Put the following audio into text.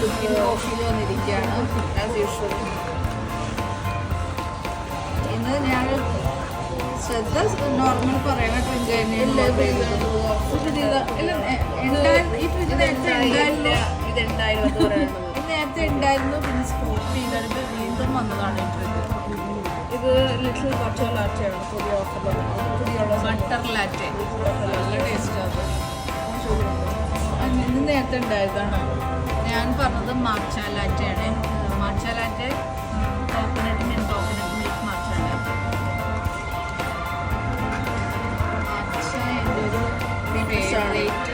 കോഫിയിൽ വന്നിരിക്കുകയാണ് as usual. ഇന്ന് ഞാൻ ശ്രദ്ധ നോർമൽ പറയണ ഡ്രിങ്ക് തന്നെയാണ്. ഈ ഫ്രിഡ്ജ് നേരത്തെ ഉണ്ടായിരുന്നു, നേരത്തെ ഉണ്ടായിരുന്നു. പിന്നെ സ്കൂപ്പ് ചെയ്തിട്ട് വീണ്ടും വന്നതാണ് ഈ ഫ്രിഡ്ജ്. ഇത് ലിറ്റിൽ ബട്ടർ ലാറ്റയാണ് പുതിയ ഓഫറിൽ, പുതിയുള്ള ബട്ടർ ലാറ്റെ. നല്ല ടേസ്റ്റാണ്. ഇത് നേരത്തെ ഉണ്ടായതാണ്. ഞാൻ പറഞ്ഞത് മാർച്ച ലാറ്റയാണ്. മാർച്ച ലാറ്റെ കോക്കനട്ട് മിൽക്ക് മാർച്ച ലാറ്റെ. മാർച്ച എൻ്റെ ഒരു ഫേവറേറ്റ്